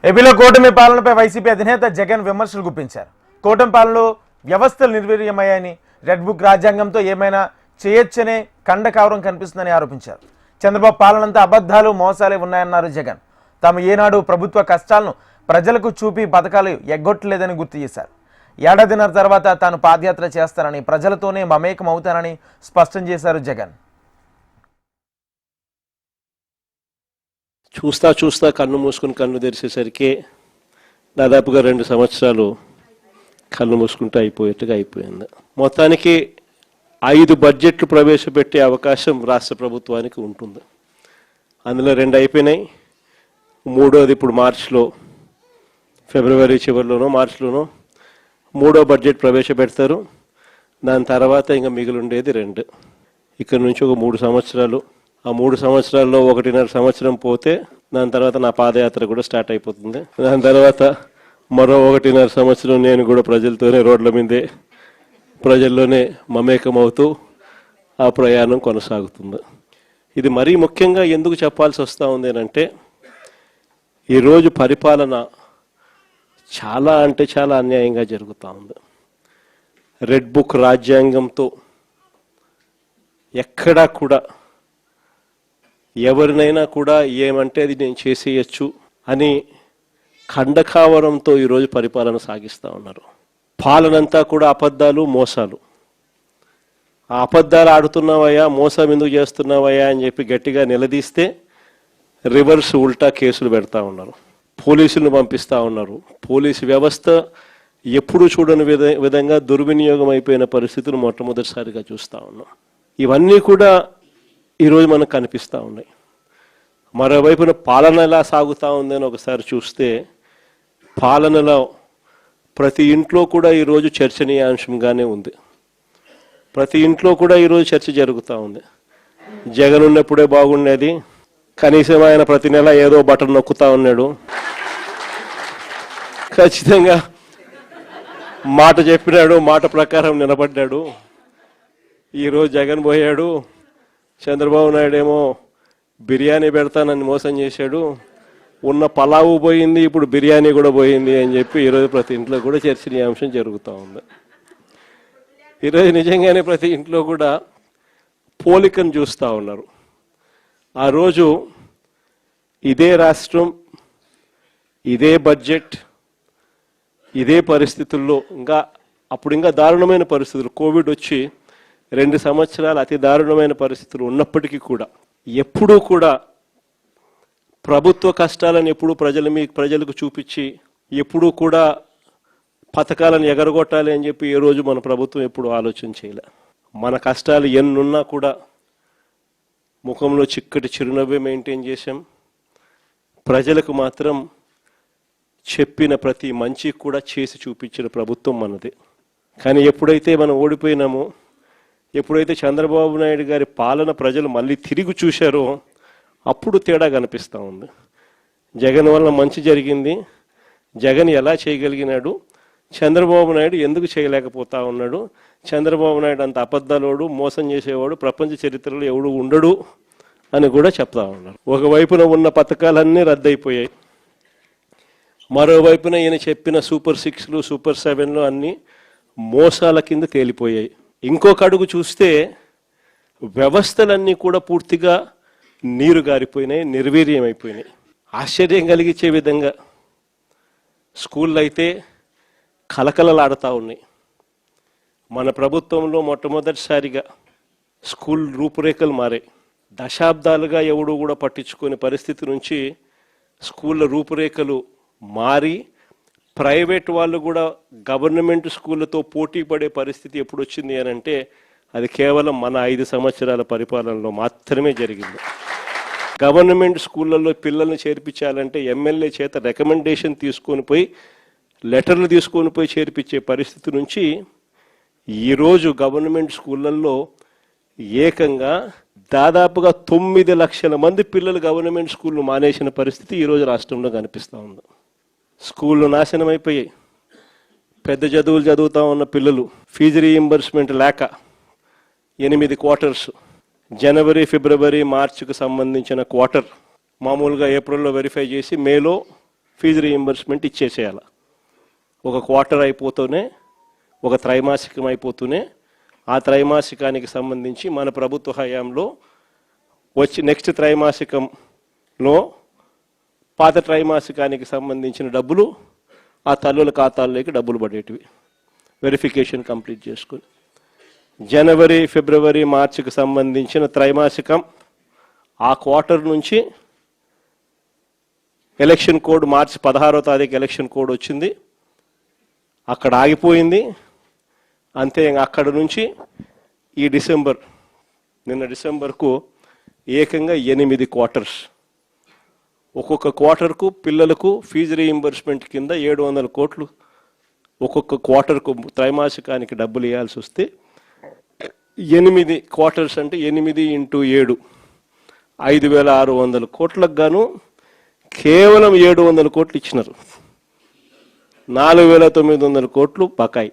ఏపీలో కూటమి పాలనపై వైసీపీ అధినేత జగన్ విమర్శలు గుప్పించారు. కూటమి పాలనలో వ్యవస్థలు నిర్వీర్యమయ్యాయని, రెడ్ బుక్ రాజ్యాంగంతో ఏమైనా చేయొచ్చనే కండకావరం కనిపిస్తుందని ఆరోపించారు. చంద్రబాబు పాలనంతా అబద్ధాలు, మోసాలే ఉన్నాయన్నారు జగన్. తాము ఏనాడు ప్రభుత్వ కష్టాలను ప్రజలకు చూపి పథకాలు ఎగ్గొట్టలేదని గుర్తు చేశారు. ఏడాదిన్నర తర్వాత తాను పాదయాత్ర చేస్తానని, ప్రజలతోనే మమేకం అవుతానని స్పష్టం చేశారు జగన్. చూస్తా కన్ను మూసుకుని కన్ను తెరిచేసరికి దాదాపుగా 2 సంవత్సరాలు కన్ను మూసుకుంటూ అయిపోయింది. మొత్తానికి 5 బడ్జెట్లు ప్రవేశపెట్టే అవకాశం రాష్ట్ర ప్రభుత్వానికి ఉంటుంది. అందులో 2 అయిపోయినాయి. 3వది ఇప్పుడు మార్చిలో, ఫిబ్రవరి చివరిలోనో మార్చిలోనో 3వ బడ్జెట్ ప్రవేశపెడతారు. దాని తర్వాత ఇంకా మిగిలి ఉండేది 2. ఇక్కడ నుంచి ఒక 3 సంవత్సరాలు. ఆ 3 సంవత్సరాల్లో 1.5 సంవత్సరం పోతే దాని తర్వాత నా పాదయాత్ర కూడా స్టార్ట్ అయిపోతుంది. దాని తర్వాత మరో 1.5 సంవత్సరం నేను కూడా ప్రజలతోనే రోడ్ల మీదే, ప్రజల్లోనే మమేకమవుతూ ఆ ప్రయాణం కొనసాగుతుంది. ఇది మరీ ముఖ్యంగా ఎందుకు చెప్పాల్సి వస్తూ ఉంది అంటే, ఈరోజు పరిపాలన చాలా అంటే చాలా అన్యాయంగా జరుగుతూ ఉంది. రెడ్ బుక్ రాజ్యాంగంతో ఎక్కడా కూడా ఎవరినైనా కూడా ఏమంటే అది నేను చేసేయచ్చు అని ఖండకావరంతో ఈరోజు పరిపాలన సాగిస్తూ ఉన్నారు. పాలనంతా కూడా అబద్ధాలు, మోసాలు. ఆ అబద్ధాలు ఆడుతున్నావయ్యా, మోసం ఎందుకు చేస్తున్నావయ్యా అని చెప్పి గట్టిగా నిలదీస్తే రివర్స్ ఉల్టా కేసులు పెడతా ఉన్నారు, పోలీసులను పంపిస్తూ ఉన్నారు. పోలీసు వ్యవస్థ ఎప్పుడూ చూడని విధంగా దుర్వినియోగం అయిపోయిన పరిస్థితులు మొట్టమొదటిసారిగా చూస్తూ ఉన్నాం. ఇవన్నీ కూడా ఈరోజు మనకు కనిపిస్తూ ఉన్నాయి. మరోవైపున పాలన ఎలా సాగుతూ ఉందని ఒకసారి చూస్తే, పాలనలో ప్రతి ఇంట్లో కూడా ఈరోజు చర్చనీయాంశంగానే ఉంది. ప్రతి ఇంట్లో కూడా ఈరోజు చర్చ జరుగుతూ ఉంది. జగన్ ఉన్నప్పుడే బాగుండేది, కనీసం ఆయన ప్రతి నెల ఏదో బటన్ నొక్కుతా ఉన్నాడు, ఖచ్చితంగా మాట చెప్పినాడు, మాట ప్రకారం నిలబడ్డాడు. ఈరోజు జగన్ పోయాడు, చంద్రబాబు నాయుడు ఏమో బిర్యానీ పెడతానని మోసం చేశాడు, ఉన్న పలావు పోయింది, ఇప్పుడు బిర్యానీ కూడా పోయింది అని చెప్పి ఈరోజు ప్రతి ఇంట్లో కూడా చర్చనీయాంశం జరుగుతూ ఉంది. ఈరోజు నిజంగానే ప్రతి ఇంట్లో కూడా పోలికను చూస్తూ ఉన్నారు. ఆ రోజు ఇదే రాష్ట్రం, ఇదే బడ్జెట్, ఇదే పరిస్థితుల్లో అప్పుడు ఇంకా దారుణమైన పరిస్థితులు, కోవిడ్ వచ్చి 2 సంవత్సరాలు అతి దారుణమైన పరిస్థితులు ఉన్నప్పటికీ కూడా ఎప్పుడూ కూడా ప్రభుత్వ కష్టాలను ఎప్పుడూ ప్రజలకు చూపించి, ఎప్పుడూ కూడా పథకాలను ఎగరగొట్టాలి అని చెప్పి ఏ రోజు మన ప్రభుత్వం ఎప్పుడు ఆలోచన చేయలే. మన కష్టాలు ఎన్నున్నా కూడా ముఖంలో చిక్కటి చిరునవ్వే మెయింటైన్ చేశాం. ప్రజలకు మాత్రం చెప్పిన ప్రతి మంచి కూడా చేసి చూపించిన ప్రభుత్వం మనది. కానీ ఎప్పుడైతే మనం ఓడిపోయినామో, ఎప్పుడైతే చంద్రబాబు నాయుడు గారి పాలన ప్రజలు మళ్ళీ తిరిగి చూశారో అప్పుడు తేడా కనిపిస్తూ ఉంది. జగన్ వల్ల మంచి జరిగింది, జగన్ ఎలా చేయగలిగినాడు, చంద్రబాబు నాయుడు ఎందుకు చేయలేకపోతా ఉన్నాడు, చంద్రబాబు నాయుడు అంత అబద్ధాలోడు, మోసం చేసేవాడు ప్రపంచ చరిత్రలో ఎవడు ఉండడు అని కూడా చెప్తా ఉన్నారు. ఒకవైపున ఉన్న పథకాలన్నీ రద్దయిపోయాయి, మరోవైపున ఈయన చెప్పిన సూపర్ 6లు, సూపర్ 7లు అన్నీ మోసాల కింద తేలిపోయాయి. ఇంకొక అడుగు చూస్తే వ్యవస్థలన్నీ కూడా పూర్తిగా నీరు గారిపోయినాయి, నిర్వీర్యం అయిపోయినాయి. ఆశ్చర్యం కలిగించే విధంగా స్కూళ్ళు అయితే కలకలలాడుతూ ఉన్నాయి. మన ప్రభుత్వంలో మొట్టమొదటిసారిగా స్కూల్ రూపురేఖలు మారాయి. దశాబ్దాలుగా ఎవడు కూడా పట్టించుకునే పరిస్థితి నుంచి స్కూళ్ళ రూపురేఖలు మారి, ప్రైవేట్ వాళ్ళు కూడా గవర్నమెంట్ స్కూళ్ళతో పోటీ పడే పరిస్థితి ఎప్పుడు వచ్చింది అని అంటే అది కేవలం మన 5 సంవత్సరాల పరిపాలనలో మాత్రమే జరిగింది. గవర్నమెంట్ స్కూళ్ళల్లో పిల్లల్ని చేర్పించాలంటే ఎమ్మెల్యే చేత రికమెండేషన్ తీసుకొని పోయి, లెటర్లు తీసుకొని పోయి చేర్పించే పరిస్థితి నుంచి ఈరోజు గవర్నమెంట్ స్కూళ్ళల్లో ఏకంగా దాదాపుగా 9 లక్షల మంది పిల్లలు గవర్నమెంట్ స్కూళ్ళు మానేసిన పరిస్థితి ఈరోజు రాష్ట్రంలో కనిపిస్తూ ఉంది. స్కూళ్ళు నాశనం అయిపోయాయి. పెద్ద చదువులు చదువుతూ ఉన్న పిల్లలు ఫీజు రీయింబర్స్మెంట్ లేక 8 క్వార్టర్స్, జనవరి, ఫిబ్రవరి, మార్చికి సంబంధించిన క్వార్టర్ మామూలుగా ఏప్రిల్లో వెరిఫై చేసి మేలో ఫీజు రీయింబర్స్మెంట్ ఇచ్చేసేయాలి. ఒక క్వార్టర్ అయిపోతూనే, ఒక త్రైమాసికం అయిపోతూనే ఆ త్రైమాసికానికి సంబంధించి మన ప్రభుత్వ హయాంలో వచ్చి నెక్స్ట్ త్రైమాసికంలో పాత త్రైమాసికానికి సంబంధించిన డబ్బులు ఆ తల్లుల ఖాతాల్లోకి డబ్బులు పడేటివి వెరిఫికేషన్ కంప్లీట్ చేసుకుని. జనవరి, ఫిబ్రవరి, మార్చికి సంబంధించిన త్రైమాసికం ఆ క్వార్టర్ నుంచి ఎలక్షన్ కోడ్ మార్చి 16వ తారీఖు ఎలక్షన్ కోడ్ వచ్చింది, అక్కడ ఆగిపోయింది. అంతే, అక్కడ నుంచి ఈ డిసెంబర్, నిన్న డిసెంబర్కు ఏకంగా 8 క్వార్టర్స్. ఒక్కొక్క క్వార్టర్కు పిల్లలకు ఫీజు రీయింబర్స్మెంట్ కింద 700 కోట్లు ఒక్కొక్క క్వార్టర్కు త్రైమాసికానికి డబ్బులు ఇవ్వాల్సి వస్తే 8 క్వార్టర్స్ అంటే 8 × 7 5,600 కోట్లకు గాను కేవలం 700 కోట్లు ఇచ్చినారు. 4,900 కోట్లు బకాయి.